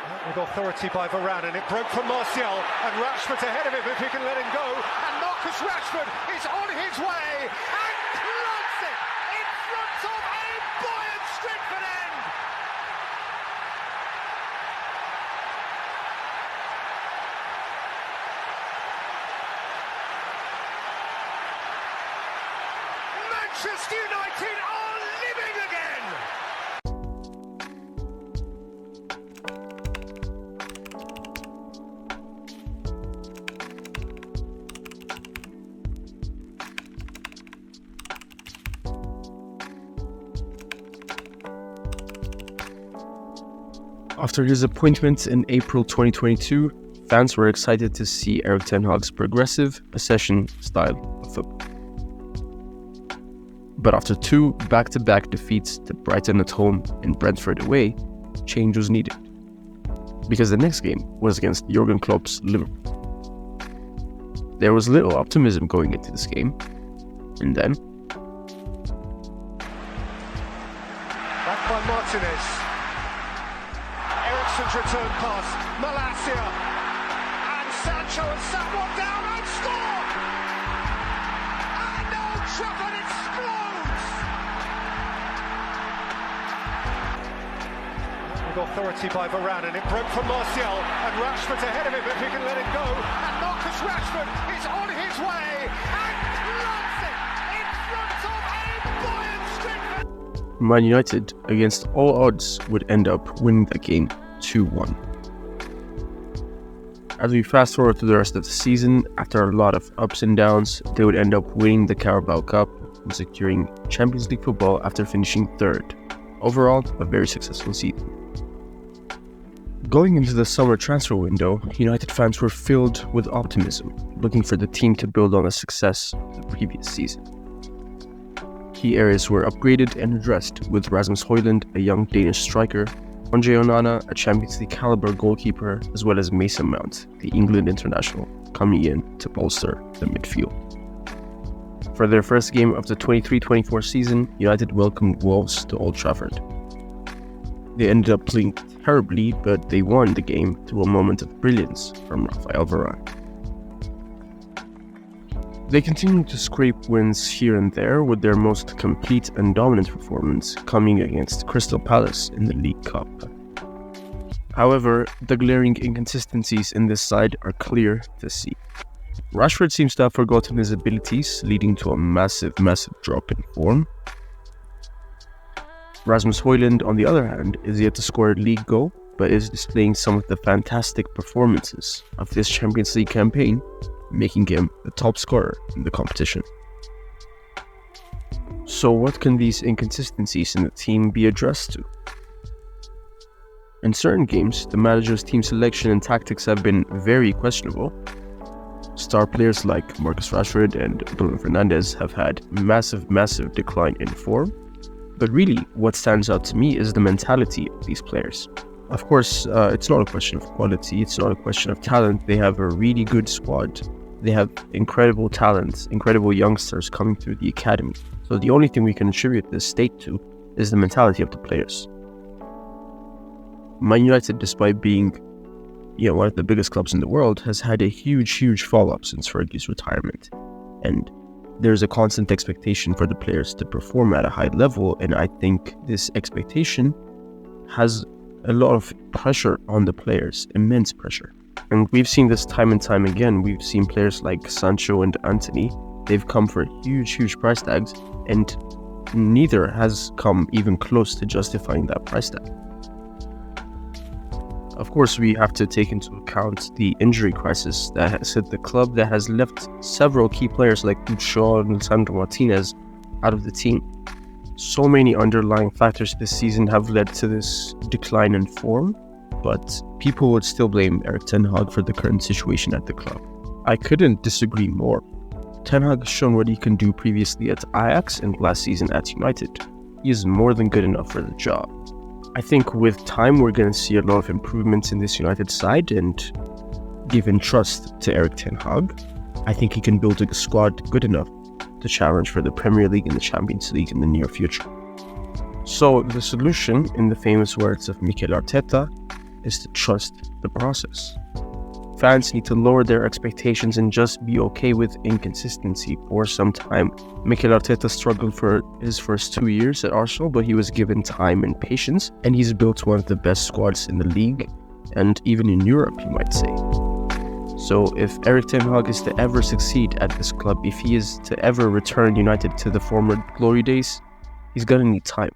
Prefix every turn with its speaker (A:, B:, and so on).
A: With authority by Varane, and it broke from Martial, and Rashford's ahead of him if he can let him go, and Marcus Rashford is on his way and clogs it in front of a buoyant Stretford end. Manchester United are living again.
B: After his appointment in April 2022, fans were excited to see Erik Ten Hag's progressive possession style of football. But after two back-to-back defeats to Brighton at home and Brentford away, change was needed. Because the next game was against Jurgen Klopp's Liverpool. There was little optimism going into this game, and then
A: Back by Martinez. Eriksen's return pass, Malacia, and Sancho and sat one down and score! And Old Trafford explodes! With authority by Varane, and it broke from Martial, and Rashford's ahead of him if he can let him go, and Marcus Rashford is on his way and clogs it in front of a buoyant Stretford.
B: Man United, against all odds, would end up winning the game 2-1. As we fast forward to the rest of the season, after a lot of ups and downs, they would end up winning the Carabao Cup and securing Champions League football after finishing third. Overall, a very successful season. Going into the summer transfer window, United fans were filled with optimism, looking for the team to build on the success of the previous season. Key areas were upgraded and addressed, with Rasmus Højlund, a young Danish striker, Andre Onana, a Champions League caliber goalkeeper, as well as Mason Mount, the England international, coming in to bolster the midfield. For their first game of the 23-24 season, United welcomed Wolves to Old Trafford. They ended up playing terribly, but they won the game through a moment of brilliance from Rafael Varane. They continued to scrape wins here and there, with their most complete and dominant performance coming against Crystal Palace in the League Cup. However, the glaring inconsistencies in this side are clear to see. Rashford seems to have forgotten his abilities, leading to a massive drop in form. Rasmus Højlund, on the other hand, is yet to score a league goal, but is displaying some of the fantastic performances of this Champions League campaign, making him the top scorer in the competition. So what can these inconsistencies in the team be addressed to? In certain games, the manager's team selection and tactics have been very questionable. Star players like Marcus Rashford and Bruno Fernandes have had massive decline in form. But really, what stands out to me is the mentality of these players. Of course, it's not a question of quality, it's not a question of talent. They have a really good squad. They have incredible talents, incredible youngsters coming through the academy. So the only thing we can attribute this state to is the mentality of the players. Man United, despite being one of the biggest clubs in the world, has had a huge fall-up since Fergie's retirement. And there's a constant expectation for the players to perform at a high level, and I think this expectation has a lot of pressure on the players, immense pressure. And we've seen this time and time again. We've seen players like Sancho and Antony. They've come for huge price tags, and neither has come even close to justifying that price tag. Of course, we have to take into account the injury crisis that has hit the club, that has left several key players like Lucho and Lisandro Martinez out of the team. So many underlying factors this season have led to this decline in form, but people would still blame Erik Ten Hag for the current situation at the club. I couldn't disagree more. Ten Hag has shown what he can do previously at Ajax and last season at United. He is more than good enough for the job. I think with time we're going to see a lot of improvements in this United side, and given trust to Erik Ten Hag, I think he can build a squad good enough to challenge for the Premier League and the Champions League in the near future. So the solution, in the famous words of Mikel Arteta, is to trust the process. Fans need to lower their expectations and just be okay with inconsistency for some time. Mikel Arteta struggled for his first 2 years at Arsenal, but he was given time and patience, and he's built one of the best squads in the league, and even in Europe, you might say. So if Erik Ten Hag is to ever succeed at this club, if he is to ever return United to the former glory days, he's gonna need time.